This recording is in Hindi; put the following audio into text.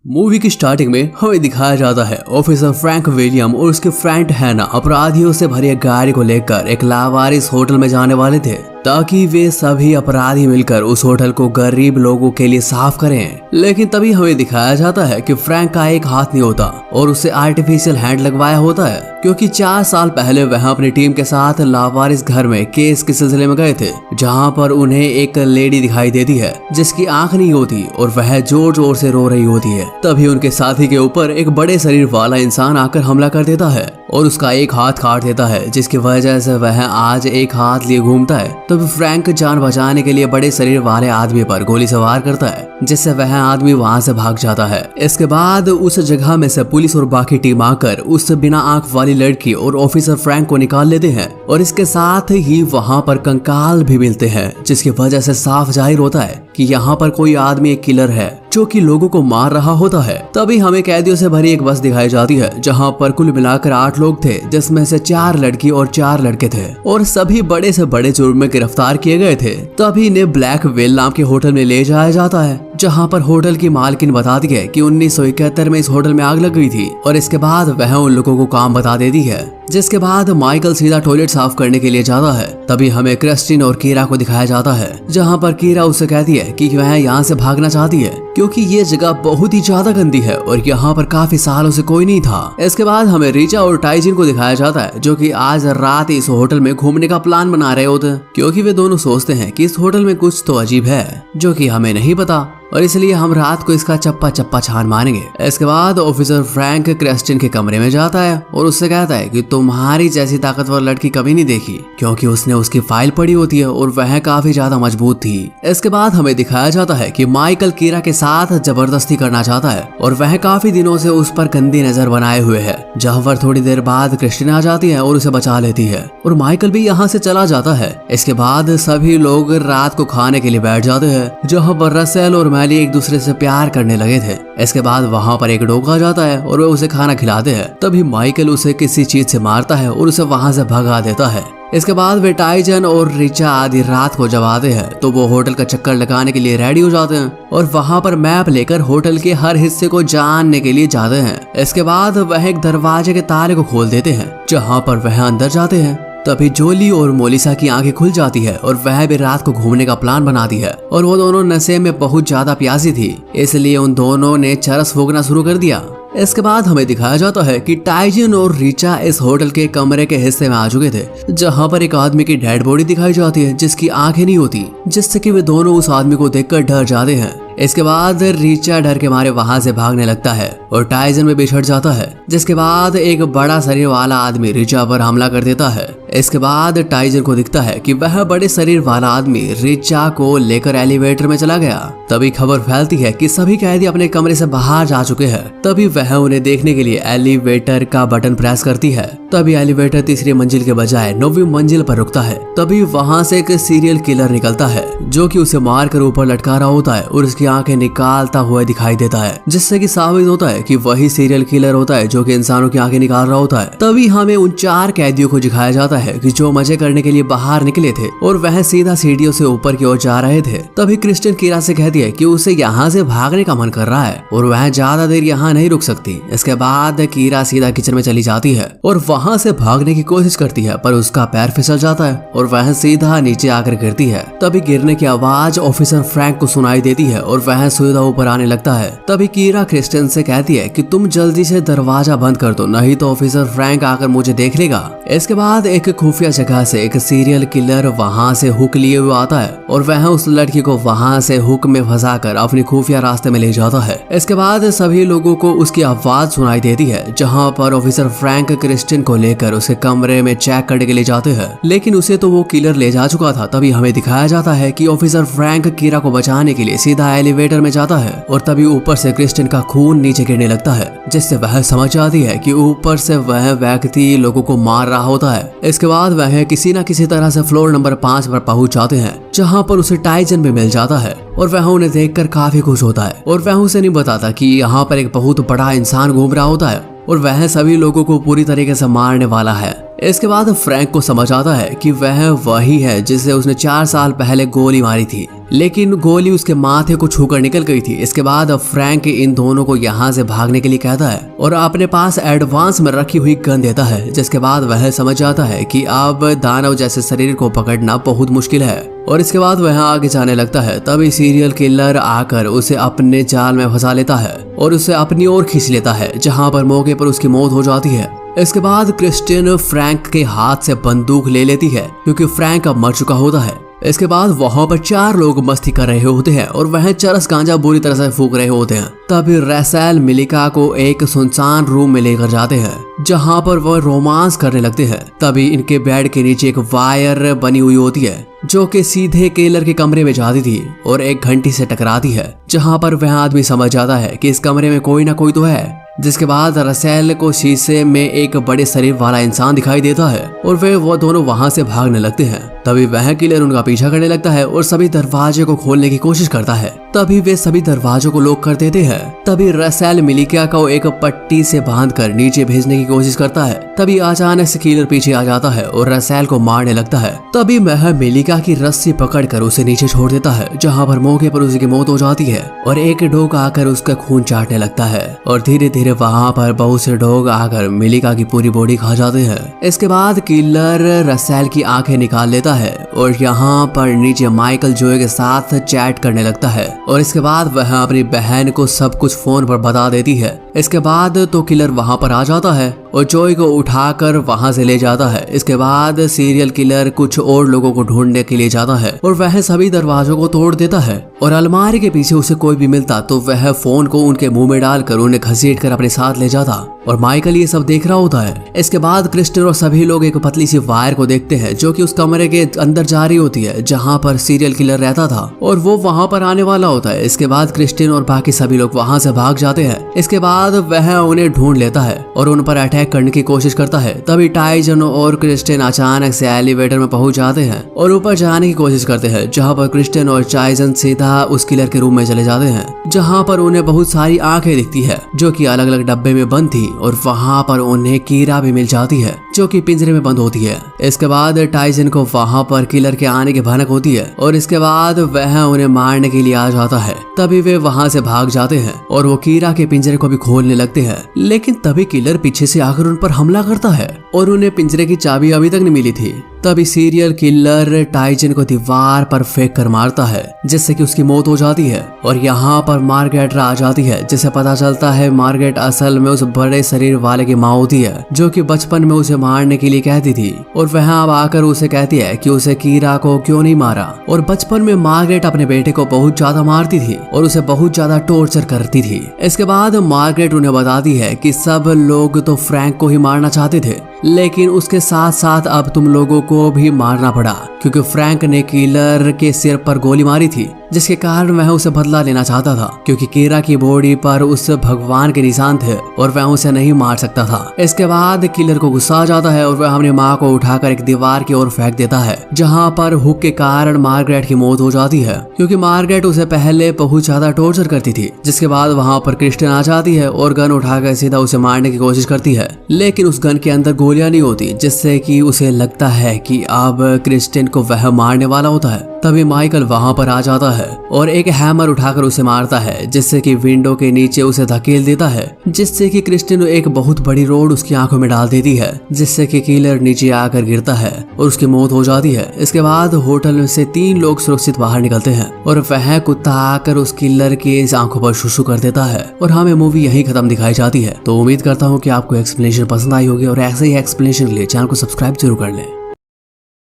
मूवी की स्टार्टिंग में हमें दिखाया जाता है ऑफिसर फ्रैंक विलियम और उसके फ्रेंड हैना अपराधियों से भरी एक गाड़ी को लेकर एक लावारिस होटल में जाने वाले थे ताकि वे सभी अपराधी मिलकर उस होटल को गरीब लोगों के लिए साफ करें। लेकिन तभी हमें दिखाया जाता है कि फ्रैंक का एक हाथ नहीं होता और उसे आर्टिफिशियल हैंड लगवाया होता है, क्योंकि 4 साल पहले वह अपनी टीम के साथ लावारिस घर में केस के सिलसिले में गए थे, जहां पर उन्हें एक लेडी दिखाई देती है जिसकी आंख नहीं होती और वह जोर जोर से रो रही होती है। तभी उनके साथी के ऊपर एक बड़े शरीर वाला इंसान आकर हमला कर देता है और उसका एक हाथ काट देता है, जिसकी वजह से वह आज एक हाथ लिए घूमता है। तभी फ्रैंक जान बचाने के लिए बड़े शरीर वाले आदमी पर गोली सवार करता है, जिससे वह आदमी वहां से भाग जाता है। इसके बाद उस जगह में से पुलिस और बाकी टीम आकर उस बिना आंख वाली लड़की और ऑफिसर फ्रैंक को निकाल लेते हैं और इसके साथ ही वहां पर कंकाल भी मिलते हैं, जिसकी वजह से साफ जाहिर होता है कि यहाँ पर कोई आदमी एक किलर है जो कि लोगों को मार रहा होता है। तभी हमें कैदियों से भरी एक बस दिखाई जाती है जहाँ पर कुल मिलाकर 8 लोग थे, जिसमें से 4 लड़की और 4 लड़के थे और सभी बड़े से बड़े जुर्म में गिरफ्तार किए गए थे। तभी इन्हें ब्लैक वेल नाम के होटल में ले जाया जाता है, जहाँ पर होटल की मालकिन बताती है कि 1971 में इस होटल में आग लग गई थी और इसके बाद वह उन लोगों को काम बता देती है। जिसके बाद माइकल सीधा टॉयलेट साफ करने के लिए जाता है। तभी हमें क्रिस्टिन और कीरा को दिखाया जाता है, जहाँ पर कीरा उससे कहती है कि वह यहाँ से भागना चाहती है क्योंकि ये जगह बहुत ही ज्यादा गंदी है और यहाँ पर काफी सालों से कोई नहीं था। इसके बाद हमें रिचा और टाइजिन को दिखाया जाता है, जो कि आज रात इस होटल में घूमने का प्लान बना रहे होते हैं, क्योंकि वे दोनों सोचते हैं कि इस होटल में कुछ तो अजीब है जो कि हमें नहीं पता और इसलिए हम रात को इसका चप्पा चप्पा छान मारेंगे। इसके बाद ऑफिसर फ्रैंक क्रिस्टिन के कमरे में जाता है और उससे कहता है कि तुम्हारी जैसी ताकतवर लड़की कभी नहीं देखी, क्योंकि उसने उसकी फाइल पढ़ी होती है और वह काफी ज्यादा मजबूत थी। इसके बाद हमें दिखाया जाता है कि माइकल कीरा के साथ जबरदस्ती करना चाहता है और वह काफी दिनों से उस पर गंदी नजर बनाए हुए है। जहाँ पर थोड़ी देर बाद क्रिस्टिन आ जाती है और उसे बचा लेती है और माइकल भी यहाँ से चला जाता है। इसके बाद सभी लोग रात को खाने के लिए बैठ जाते हैं, जहाँ पर रसेल और मैली एक दूसरे से प्यार करने लगे थे। इसके बाद वहाँ पर एक डॉग आ जाता है और वे उसे खाना खिलाते हैं। तभी माइकल उसे किसी चीज से मारता है और उसे वहाँ से भगा देता है। इसके बाद वे टाइजन और रिचा आधी रात को जब आते हैं तो वो होटल का चक्कर लगाने के लिए रेडी हो जाते हैं और वहाँ पर मैप लेकर होटल के हर हिस्से को जानने के लिए जाते हैं। इसके बाद वह एक दरवाजे के ताले को खोल देते हैं, जहाँ पर वह अंदर जाते हैं। तभी जोली और मोलिसा की आंखें खुल जाती है और वह भी रात को घूमने का प्लान बनाती है और वो दोनों नशे में बहुत ज्यादा प्यासी थी, इसलिए उन दोनों ने चरस फूकना शुरू कर दिया। इसके बाद हमें दिखाया जाता है कि टाइजिन और रिचा इस होटल के कमरे के हिस्से में आ चुके थे, जहां पर एक आदमी की डेड बॉडी दिखाई जाती है जिसकी आंखें नहीं होती, जिससे कि वे दोनों उस आदमी को देखकर डर जाते हैं। इसके बाद रिचा डर के मारे वहां से भागने लगता है और टाइजन में बिछड़ जाता है, जिसके बाद एक बड़ा शरीर वाला आदमी रिचा पर हमला कर देता है। इसके बाद टाइजन को दिखता है कि वह बड़े शरीर वाला आदमी रिचा को लेकर एलिवेटर में चला गया। तभी खबर फैलती है कि सभी कैदी अपने कमरे से बाहर जा चुके हैं। तभी वह उन्हें देखने के लिए एलिवेटर का बटन प्रेस करती है। तभी एलिवेटर तीसरी मंजिल के बजाय 9वीं मंजिल पर रुकता है। तभी वहां से एक सीरियल किलर निकलता है, जो कि उसे मारकर ऊपर लटका रहा होता है और उसकी आंखें निकालता हुआ दिखाई देता है, जिससे कि साबित होता है कि वही सीरियल किलर होता है जो कि इंसानों की आंखें निकाल रहा होता है। तभी हमें उन 4 कैदियों को दिखाया जाता है कि जो मजे करने के लिए बाहर निकले थे और वह सीधा सीढ़ियों से ऊपर की ओर जा रहे थे। तभी क्रिस्टिन कीरा से कहती है कि उसे यहाँ से भागने का मन कर रहा है और वह ज्यादा देर यहाँ नहीं रुक सकती। इसके बाद कीरा सीधा किचन में चली जाती है और वहाँ से भागने की कोशिश करती है, पर उसका पैर फिसल जाता है और वह सीधा नीचे आकर गिरती है। तभी गिरने की आवाज ऑफिसर फ्रैंक को सुनाई देती है और वह सीधा ऊपर आने लगता है। तभी कीरा क्रिस्टिन से कहती है कि तुम जल्दी से दरवाजा बंद कर दो, नहीं तो ऑफिसर फ्रैंक आकर मुझे देख लेगा। इसके बाद एक खुफिया जगह से एक सीरियल किलर वहां से हुक लिए हुए आता है और वह उस लड़की को वहां से हुक में फंसाकर अपनी खुफिया रास्ते में ले जाता है। इसके बाद सभी लोगों को उसकी आवाज सुनाई देती है, जहां पर ऑफिसर फ्रैंक क्रिस्टिन को लेकर उसके कमरे में चेक करने के लिए जाते हैं, लेकिन उसे तो वो किलर ले जा चुका था। तभी हमें दिखाया जाता है कि ऑफिसर फ्रैंक कीरा को बचाने के लिए सीधा एलिवेटर में जाता है और तभी ऊपर से क्रिस्टिन का खून नीचे गिरने लगता है, जिससे वह समझ जाती है कि ऊपर से वह व्यक्ति लोगों को मार रहा होता है। इसके बाद वह किसी न किसी तरह से फ्लोर नंबर 5 पर पहुंच जाते हैं, जहां पर उसे टाइजन भी मिल जाता है और वह उन्हें देखकर काफी खुश होता है और वह उसे नहीं बताता कि यहाँ पर एक बहुत बड़ा इंसान घूम रहा होता है और वह सभी लोगों को पूरी तरीके से मारने वाला है। इसके बाद फ्रैंक को समझ आता है कि वह वही है जिसे उसने 4 साल पहले गोली मारी थी, लेकिन गोली उसके माथे को छूकर निकल गई थी। इसके बाद फ्रैंक इन दोनों को यहाँ से भागने के लिए कहता है और अपने पास एडवांस में रखी हुई गन देता है, जिसके बाद वह समझ जाता है कि अब दानव जैसे शरीर को पकड़ना बहुत मुश्किल है और इसके बाद वह आगे जाने लगता है। तभी सीरियल किलर आकर उसे अपने जाल में फंसा लेता है और उसे अपनी ओर खींच लेता है, जहाँ पर मौके पर उसकी मौत हो जाती है। इसके बाद क्रिस्टिन फ्रैंक के हाथ से बंदूक ले लेती है क्योंकि फ्रैंक अब मर चुका होता है। इसके बाद वहां पर 4 लोग मस्ती कर रहे होते हैं और वह चरस गांजा बुरी तरह से फूंक रहे होते हैं। तभी रैसेल मिलिका को एक सुनसान रूम में लेकर जाते हैं जहां पर वह रोमांस करने लगते हैं। तभी इनके बेड के नीचे एक वायर बनी हुई होती है जो कि सीधे किलर के कमरे में जाती थी और एक घंटी से टकराती है, जहां पर वह आदमी समझ जाता है कि इस कमरे में कोई ना कोई तो है। जिसके बाद रसेल को शीशे में एक बड़े शरीर वाला इंसान दिखाई देता है और वो दोनों वहां से भागने लगते हैं। तभी वह किलर उनका पीछा करने लगता है और सभी दरवाजे को खोलने की कोशिश करता है। तभी वे सभी दरवाजों को लॉक कर देते हैं। तभी रसेल मिलिका को एक पट्टी से बांधकर नीचे भेजने की कोशिश करता है। तभी अचानक से किलर पीछे आ जाता है और रसेल को मारने लगता है। तभी वह मिलिका की रस्सी पकड़कर उसे नीचे छोड़ देता है, जहाँ पर मौके पर उसकी मौत हो जाती है और एक डॉग आकर उसका खून चाटने लगता है और धीरे धीरे वहाँ पर बहुत से डॉग आकर मिलिका की पूरी बॉडी खा जाते हैं। इसके बाद किलर रसेल की आंखें निकाल लेता है और यहाँ पर नीचे माइकल जोए के साथ चैट करने लगता है और इसके बाद वह अपनी बहन को सब कुछ फोन पर बता देती है। इसके बाद तो किलर वहाँ पर आ जाता है और जोए को उठाकर वहाँ से ले जाता है। इसके बाद सीरियल किलर कुछ और लोगों को ढूंढने के लिए जाता है और वह सभी दरवाजों को तोड़ देता है और अलमारी के पीछे उसे कोई भी मिलता तो वह फोन को उनके मुंह में डालकर उन्हें घसीट कर अपने साथ ले जाता और माइकल ये सब देख रहा होता है। इसके बाद क्रिस्टिन और सभी लोग एक पतली सी वायर को देखते हैं जो कि उस कमरे के अंदर जा रही होती है जहाँ पर सीरियल किलर रहता था और वो वहाँ पर आने वाला होता है। इसके बाद क्रिस्टिन और बाकी सभी लोग वहाँ से भाग जाते हैं। इसके बाद वह उन्हें ढूंढ लेता है और उन पर अटैक करने की कोशिश करता है। तभी टाइजन और क्रिस्टिन अचानक से एलिवेटर में पहुंच जाते हैं और ऊपर जाने की कोशिश करते हैं, जहाँ पर क्रिस्टिन और टाइजन सीधा उस किलर के रूम में चले जाते हैं, जहाँ पर उन्हें बहुत सारी आंखें दिखती है जो कि अलग अलग डब्बे में बंद थी और वहाँ पर उन्हें कीरा भी मिल जाती है जो कि पिंजरे में बंद होती है। इसके बाद टाइजन को वहाँ पर किलर के आने की भनक होती है और इसके बाद वह उन्हें मारने के लिए आ जाता है। तभी वे वहाँ से भाग जाते हैं और वो कीरा के पिंजरे को भी खोलने लगते हैं, लेकिन तभी किलर पीछे से आकर उन पर हमला करता है और उन्हें पिंजरे की चाबी अभी तक नहीं मिली थी। तभी सीरियल किलर टाइजन को दीवार पर फेंक कर मारता है जिससे कि उसकी मौत हो जाती है और यहाँ पर मार्गरेट आ जाती है, जिसे पता चलता है मार्गरेट असल में उस बड़े शरीर वाले की माँ होती है जो कि बचपन में उसे मारने के लिए कहती थी और वह अब आकर उसे कहती है कि उसे कीरा को क्यों नहीं मारा। और बचपन में मार्गरेट अपने बेटे को बहुत ज्यादा मारती थी और उसे बहुत ज्यादा टॉर्चर करती थी। इसके बाद मार्गरेट उन्हें बताती है कि सब लोग तो फ्रैंक को ही मारना चाहते थे, लेकिन उसके साथ साथ अब तुम लोगों को भी मारना पड़ा क्योंकि फ्रैंक ने किलर के सिर पर गोली मारी थी, जिसके कारण वह उसे बदला लेना चाहता था क्योंकि कीरा की बॉडी पर उस भगवान के निशान थे और वह उसे नहीं मार सकता था। इसके बाद किलर को गुस्सा आ जाता है और वह अपनी माँ को उठाकर एक दीवार की ओर फेंक देता है, जहाँ पर हुक के कारण मार्गरेट की मौत हो जाती है क्योंकि मार्गरेट उसे पहले बहुत ज्यादा टॉर्चर करती थी। जिसके बाद वहाँ पर क्रिस्टिन आ जाती है और गन उठाकर सीधा उसे मारने की कोशिश करती है, लेकिन उस गन के अंदर गोलियां नहीं होती, जिससे कि उसे लगता है कि अब क्रिस्टिन को वह मारने वाला होता है। तभी माइकल वहां पर आ जाता है और एक हैमर उठाकर उसे मारता है, जिससे कि विंडो के नीचे उसे धकेल देता है, जिससे कि क्रिस्टिन एक बहुत बड़ी रोड उसकी आंखों में डाल देती है, जिससे कि किलर नीचे आकर गिरता है और उसकी मौत हो जाती है। इसके बाद होटल में से 3 लोग सुरक्षित बाहर निकलते हैं और वह कुत्ता आकर उस किलर की आंखों पर शुशु कर देता है और हमें मूवी यही खत्म दिखाई जाती है। तो उम्मीद करता हूँ कि आपको एक्सप्लेनेशन पसंद आई होगी और ऐसे ही एक्सप्लेनेशन के लिए चैनल को सब्सक्राइब जरूर कर लें।